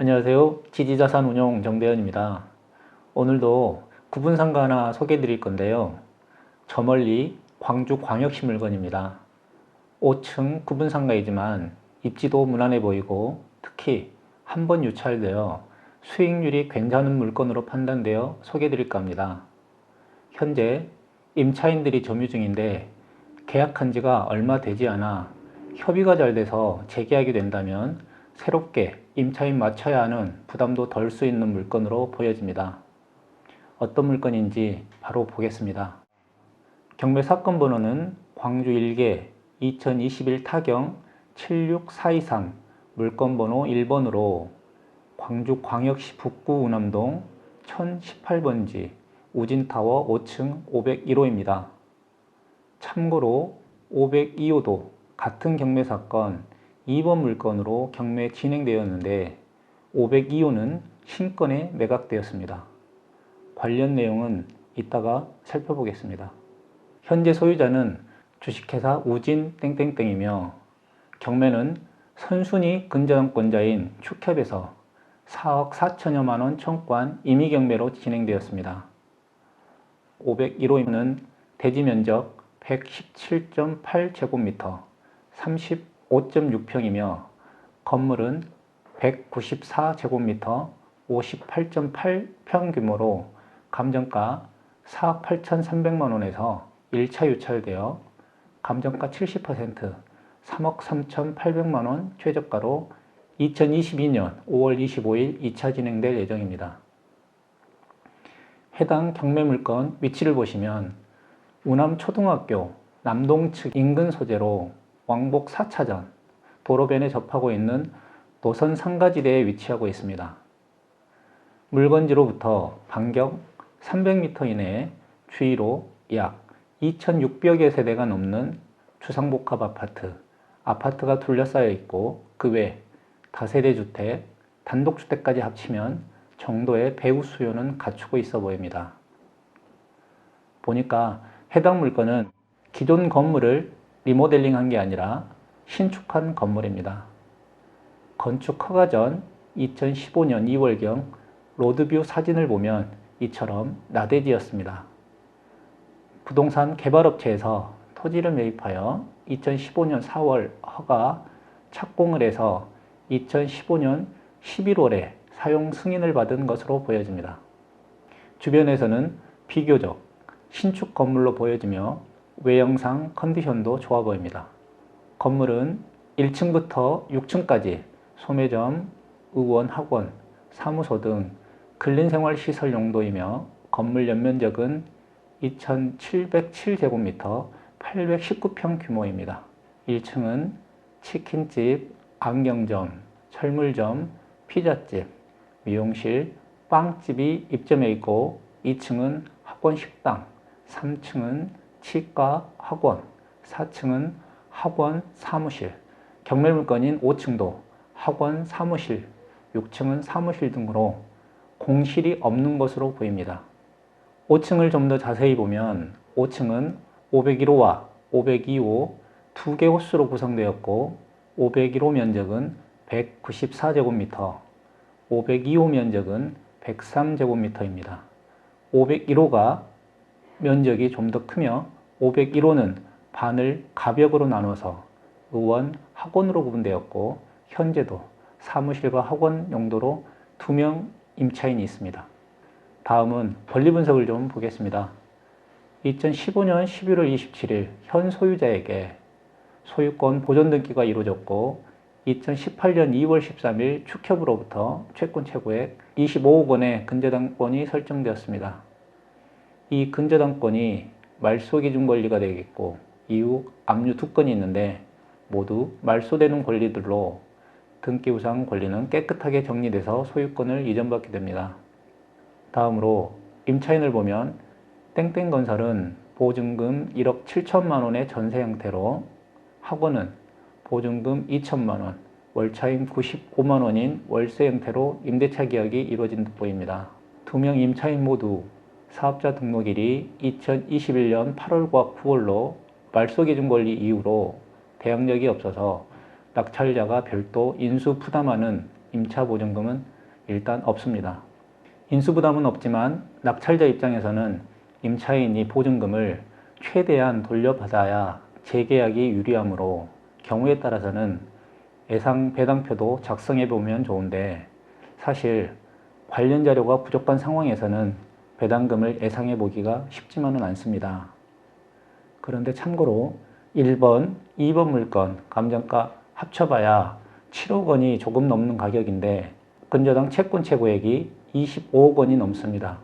안녕하세요. 지지자산운용 정대현입니다. 오늘도 구분상가 하나 소개해 드릴 건데요. 저 멀리 광주광역시 물건입니다. 5층 구분상가이지만 입지도 무난해 보이고 특히 한 번 유찰되어 수익률이 괜찮은 물건으로 판단되어 소개해 드릴까 합니다. 현재 임차인들이 점유 중인데 계약한 지가 얼마 되지 않아 협의가 잘 돼서 재계약이 된다면 새롭게 임차인 맞춰야 하는 부담도 덜 수 있는 물건으로 보여집니다. 어떤 물건인지 바로 보겠습니다. 경매 사건 번호는 광주 1개 2021 타경 76423 물건 번호 1번으로 광주광역시 북구 우남동 1018번지 우진타워 5층 501호입니다. 참고로 502호도 같은 경매 사건 2번 물건으로 경매 진행되었는데 502호는 신건에 매각되었습니다. 관련 내용은 이따가 살펴보겠습니다. 현재 소유자는 주식회사 우진 땡땡땡이며 경매는 선순위 근저당권자인 축협에서 4억 4천여만원 청구한 임의경매로 진행되었습니다. 501호는 대지면적 117.8제곱미터 35.6평이며 건물은 194제곱미터 58.8평 규모로 감정가 4억 8,300만원에서 1차 유찰되어 감정가 70% 3억 3,800만원 최저가로 2022년 5월 25일 2차 진행될 예정입니다. 해당 경매 물건 위치를 보시면 우남초등학교 남동측 인근 소재로 왕복 4차전 도로변에 접하고 있는 노선 상가지대에 위치하고 있습니다. 물건지로부터 반경 300m 이내에 주위로 약 2,600여 세대가 넘는 주상복합 아파트가 둘러싸여 있고 그 외 다세대 주택, 단독주택까지 합치면 정도의 배후 수요는 갖추고 있어 보입니다. 보니까 해당 물건은 기존 건물을 리모델링한 게 아니라 신축한 건물입니다. 건축 허가 전 2015년 2월경 로드뷰 사진을 보면 이처럼 나대지였습니다. 부동산 개발업체에서 토지를 매입하여 2015년 4월 허가 착공을 해서 2015년 11월에 사용 승인을 받은 것으로 보여집니다. 주변에서는 비교적 신축 건물로 보여지며 외형상 컨디션도 좋아 보입니다. 건물은 1층부터 6층까지 소매점, 의원, 학원, 사무소 등 근린생활시설 용도이며 건물 연면적은 2,707제곱미터 819평 규모입니다. 1층은 치킨집, 안경점, 철물점, 피자집, 미용실, 빵집이 입점해 있고 2층은 학원 식당, 3층은 치과 학원, 4층은 학원 사무실, 경매 물건인 5층도 학원 사무실, 6층은 사무실 등으로 공실이 없는 것으로 보입니다. 5층을 좀 더 자세히 보면 5층은 501호와 502호 두 개 호수로 구성되었고 501호 면적은 194제곱미터, 502호 면적은 103제곱미터입니다. 501호가 면적이 좀 더 크며 501호는 반을 가벽으로 나눠서 의원, 학원으로 구분되었고 현재도 사무실과 학원 용도로 2명 임차인이 있습니다. 다음은 권리 분석을 좀 보겠습니다. 2015년 11월 27일 현 소유자에게 소유권 보존 등기가 이루어졌고 2018년 2월 13일 축협으로부터 채권 최고액 25억 원의 근저당권이 설정되었습니다. 이 근저당권이 말소기준 권리가 되겠고 이후 압류 2건이 있는데 모두 말소되는 권리들로 등기부상 권리는 깨끗하게 정리돼서 소유권을 이전받게 됩니다. 다음으로 임차인을 보면 땡땡건설은 보증금 1억 7천만 원의 전세 형태로 학원은 보증금 2천만 원, 월차임 95만 원인 월세 형태로 임대차 계약이 이루어진 듯 보입니다. 2명 임차인 모두 사업자 등록일이 2021년 8월과 9월로 말소기준 권리 이후로 대항력이 없어서 낙찰자가 별도 인수 부담하는 임차 보증금은 일단 없습니다. 인수부담은 없지만 낙찰자 입장에서는 임차인이 보증금을 최대한 돌려받아야 재계약이 유리하므로 경우에 따라서는 예상 배당표도 작성해 보면 좋은데 사실 관련 자료가 부족한 상황에서는 배당금을 예상해 보기가 쉽지만은 않습니다. 그런데 참고로 1번, 2번 물건 감정가 합쳐봐야 7억 원이 조금 넘는 가격인데 근저당 채권 최고액이 25억 원이 넘습니다.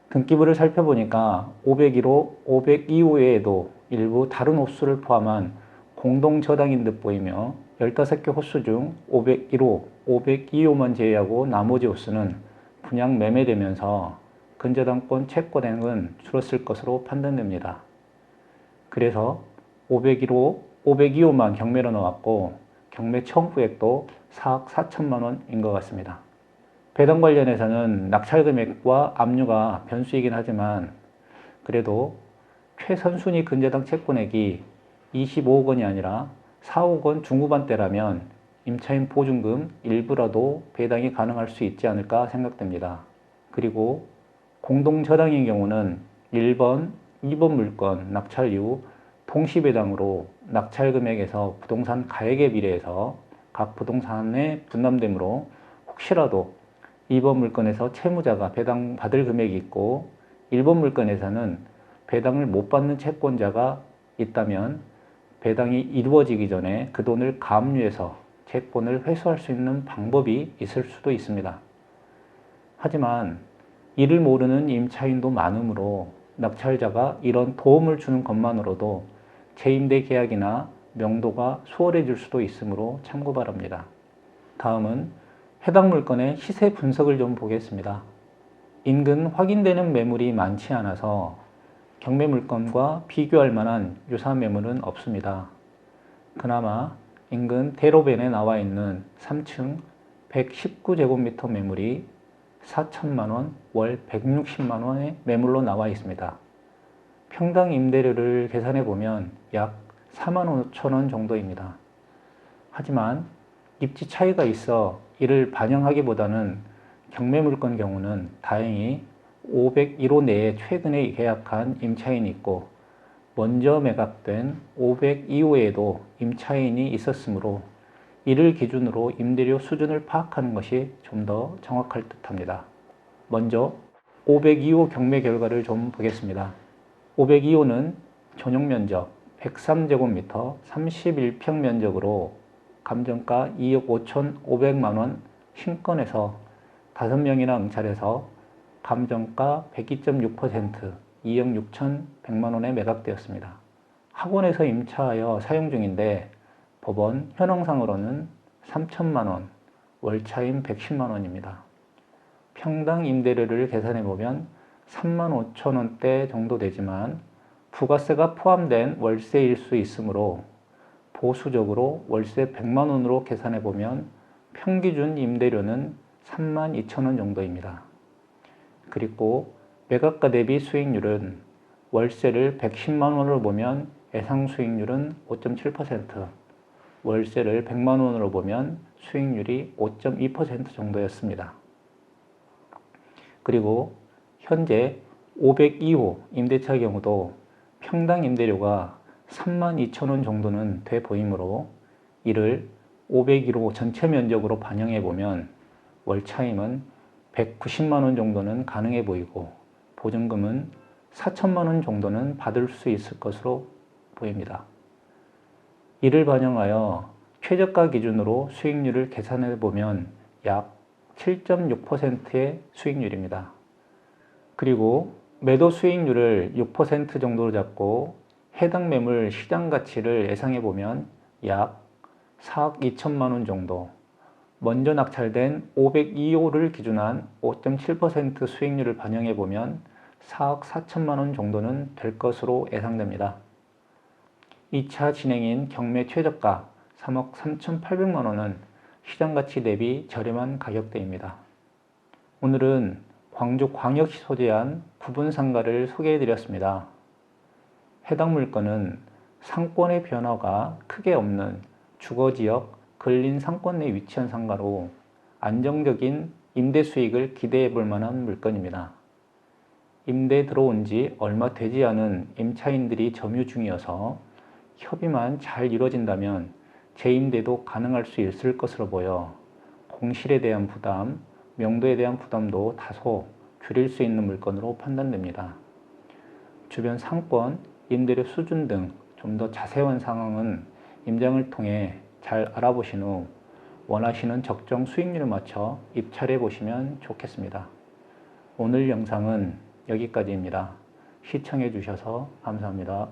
등기부를 살펴보니까 501호, 502호 외에도 일부 다른 호수를 포함한 공동저당인 듯 보이며 15개 호수 중 501호, 502호만 제외하고 나머지 호수는 분양 매매되면서 근저당권 채권액은 줄었을 것으로 판단됩니다. 그래서 501호, 502호만 경매로 나왔고 경매 청구액도 4억 4천만 원인 것 같습니다. 배당 관련해서는 낙찰 금액과 압류가 변수이긴 하지만 그래도 최선순위 근저당 채권액이 25억 원이 아니라 4억 원 중후반대라면 임차인 보증금 일부라도 배당이 가능할 수 있지 않을까 생각됩니다. 그리고 공동저당인 경우는 1번, 2번 물건 낙찰 이후 동시배당으로 낙찰 금액에서 부동산 가액에 비례해서 각 부동산에 분담되므로 혹시라도 2번 물건에서 채무자가 배당받을 금액이 있고 1번 물건에서는 배당을 못 받는 채권자가 있다면 배당이 이루어지기 전에 그 돈을 가압류해서 채권을 회수할 수 있는 방법이 있을 수도 있습니다. 하지만 이를 모르는 임차인도 많으므로 낙찰자가 이런 도움을 주는 것만으로도 재임대 계약이나 명도가 수월해질 수도 있으므로 참고 바랍니다. 다음은 해당 물건의 시세 분석을 좀 보겠습니다. 인근 확인되는 매물이 많지 않아서 경매 물건과 비교할 만한 유사한 매물은 없습니다. 그나마 인근 대로변에 나와 있는 3층 119제곱미터 매물이 4천만 원, 월 160만 원의 매물로 나와 있습니다. 평당 임대료를 계산해 보면 약 4만 5천 원 정도입니다. 하지만 입지 차이가 있어 이를 반영하기보다는 경매 물건 경우는 다행히 501호 내에 최근에 계약한 임차인이 있고 먼저 매각된 502호에도 임차인이 있었으므로 이를 기준으로 임대료 수준을 파악하는 것이 좀 더 정확할 듯합니다. 먼저 502호 경매 결과를 좀 보겠습니다. 502호는 전용 면적 103제곱미터 31평 면적으로 감정가 2억 5,500만 원 신건에서 5명이나 응찰해서 감정가 102.6% 2억 6,100만 원에 매각되었습니다. 학원에서 임차하여 사용 중인데 법원 현황상으로는 3천만 원, 월차임 110만 원입니다. 평당 임대료를 계산해 보면 3만 5천 원대 정도 되지만 부가세가 포함된 월세일 수 있으므로 보수적으로 월세 100만 원으로 계산해 보면 평기준 임대료는 3만 2천 원 정도입니다. 그리고 매각가 대비 수익률은 월세를 110만 원으로 보면 예상 수익률은 5.7%, 월세를 100만 원으로 보면 수익률이 5.2% 정도였습니다. 그리고 현재 502호 임대차 경우도 평당 임대료가 3만 2천 원 정도는 돼 보이므로 이를 501호 전체 면적으로 반영해 보면 월차임은 190만 원 정도는 가능해 보이고 보증금은 4천만 원 정도는 받을 수 있을 것으로 보입니다. 이를 반영하여 최저가 기준으로 수익률을 계산해 보면 약 7.6%의 수익률입니다. 그리고 매도 수익률을 6% 정도로 잡고 해당 매물 시장 가치를 예상해 보면 약 4억 2천만 원 정도, 먼저 낙찰된 502호를 기준한 5.7% 수익률을 반영해 보면 4억 4천만 원 정도는 될 것으로 예상됩니다. 2차 진행인 경매 최저가 3억 3,800만 원은 시장가치 대비 저렴한 가격대입니다. 오늘은 광주광역시 소재한 부분상가를 소개해 드렸습니다. 해당 물건은 상권의 변화가 크게 없는 주거지역 근린 상권 내 위치한 상가로 안정적인 임대 수익을 기대해 볼 만한 물건입니다. 임대에 들어온 지 얼마 되지 않은 임차인들이 점유 중이어서 협의만 잘 이루어진다면 재임대도 가능할 수 있을 것으로 보여 공실에 대한 부담, 명도에 대한 부담도 다소 줄일 수 있는 물건으로 판단됩니다. 주변 상권, 임대료 수준 등 좀 더 자세한 상황은 임장을 통해 잘 알아보신 후 원하시는 적정 수익률에 맞춰 입찰해 보시면 좋겠습니다. 오늘 영상은 여기까지입니다. 시청해 주셔서 감사합니다.